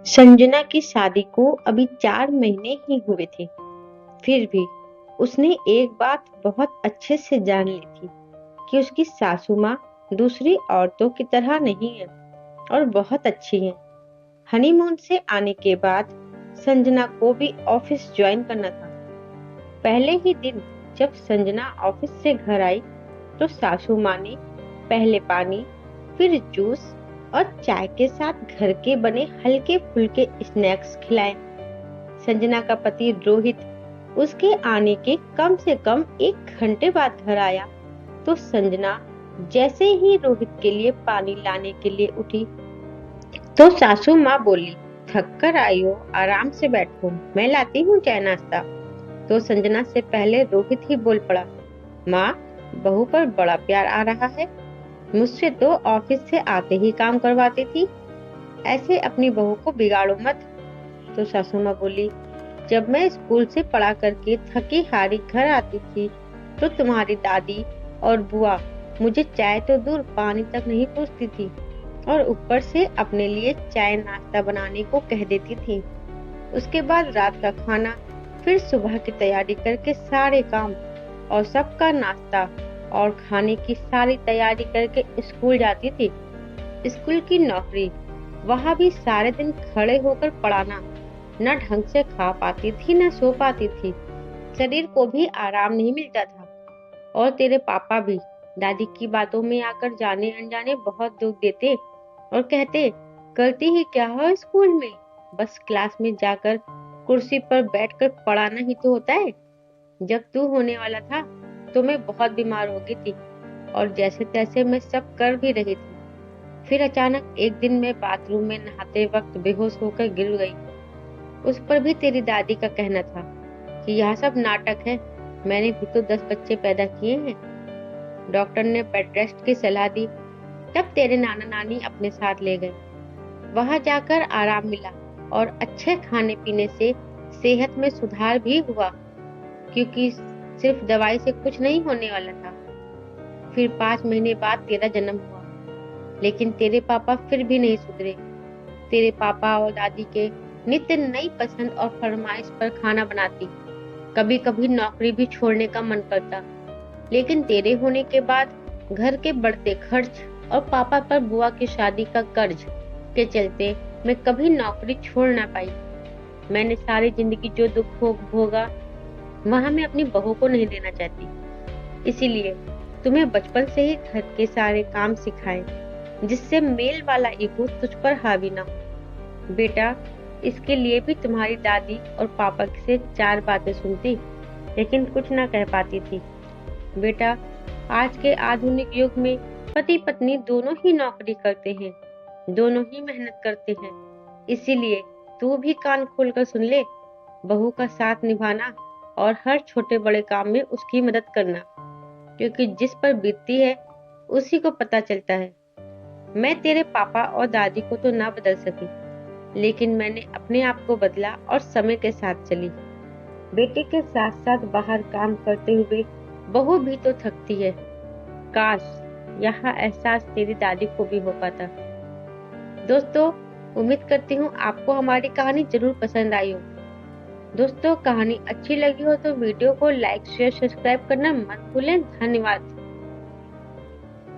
संजना की शादी को अभी 4 महीने ही हुए थे। फिर भी उसने एक बात बहुत अच्छे से जान ली थी कि उसकी सासू माँ दूसरी औरतों की तरह नहीं है और बहुत अच्छी हैं। हनीमून से आने के बाद संजना को भी ऑफिस ज्वाइन करना था। पहले ही दिन जब संजना ऑफिस से घर आई तो सासू माँ ने पहले पानी, फिर जूस और चाय के साथ घर के बने हल्के फुल्के स्नैक्स खिलाए। संजना का पति रोहित उसके आने के कम से कम 1 घंटे बाद घर आया तो संजना जैसे ही रोहित के लिए पानी लाने के लिए उठी तो सासू माँ बोली, थक कर आई हो, आराम से बैठो, मैं लाती हूँ चाय नाश्ता। तो संजना से पहले रोहित ही बोल पड़ा, माँ, बहू पर बड़ा प्यार आ रहा है। मुझसे तो ऑफिस से आते ही काम करवाती थी, ऐसे अपनी बहू को बिगाड़ो मत। तो सासू माँ बोली, जब मैं स्कूल से पढ़ा करके थकी हारी घर आती थी तो तुम्हारी दादी और बुआ मुझे चाय तो दूर पानी तक नहीं पूछती थी और ऊपर से अपने लिए चाय नाश्ता बनाने को कह देती थी। उसके बाद रात का खाना, फिर सुबह की तैयारी करके सारे काम और सबका नाश्ता और खाने की सारी तैयारी करके स्कूल जाती थी। स्कूल की नौकरी, वहां भी सारे दिन खड़े होकर पढ़ाना, न ढंग से खा पाती थी न सो पाती थी, शरीर को भी आराम नहीं मिलता था। और तेरे पापा भी दादी की बातों में आकर जाने अनजाने बहुत दुख देते और कहते, करती ही क्या हो स्कूल में, बस क्लास में जाकर कुर्सी पर बैठकर पढ़ाना ही तो होता है। जब तू होने वाला था तो मैं बहुत बीमार हो गई थी और जैसे तैसे मैं सब कर भी रही थी। फिर अचानक एक दिन मैं बाथरूम में नहाते वक्त बेहोश होकर गिर गई। उस पर भी तेरी दादी का कहना था कि यह सब नाटक है, मैंने भी तो 10 बच्चे पैदा किए हैं। डॉक्टर ने बेड रेस्ट की सलाह दी। तब तेरे नाना नानी अपने साथ ले गए। वहां जाकर आराम मिला और अच्छे खाने पीने से सेहत में सुधार भी हुआ, क्योंकि सिर्फ दवाई से कुछ नहीं होने वाला था। फिर 5 महीने बाद तेरा जन्म हुआ, लेकिन तेरे पापा फिर भी नहीं सुधरे। तेरे पापा और दादी के नित्य नई पसंद और फरमाइश पर खाना बनाती। कभी कभी नौकरी भी छोड़ने का मन करता, लेकिन तेरे होने के बाद घर के बढ़ते खर्च और पापा पर बुआ की शादी का कर्ज के चलते मैं कभी नौकरी छोड़ ना पाई। मैंने सारी जिंदगी जो दुख भोगा वहां मैं अपनी बहू को नहीं देना चाहती। इसीलिए तुम्हें बचपन से ही घर के सारे काम सिखाए, जिससे मेल वाला ईगो तुझ पर हावी ना हो। बेटा, इसके लिए भी तुम्हारी दादी और पापा से 4 बातें सुनती, लेकिन कुछ ना कह पाती थी। बेटा, आज के आधुनिक युग में पति पत्नी दोनों ही नौकरी करते हैं, दोनों ही मेहनत करते हैं। इसीलिए तू भी कान खोलकर सुन ले, बहू का साथ निभाना और हर छोटे बड़े काम में उसकी मदद करना, क्योंकि जिस पर बीतती है उसी को पता चलता है। मैं तेरे पापा और दादी को तो ना बदल सकी, लेकिन मैंने अपने आप को बदला और समय के साथ चली। बेटे के साथ साथ बाहर काम करते हुए बहू भी तो थकती है। काश यह एहसास तेरी दादी को भी हो पाता। दोस्तों, उम्मीद करती हूँ आपको हमारी कहानी जरूर पसंद आई हो। दोस्तों, कहानी अच्छी लगी हो तो वीडियो को लाइक शेयर सब्सक्राइब करना मत भूलें। धन्यवाद।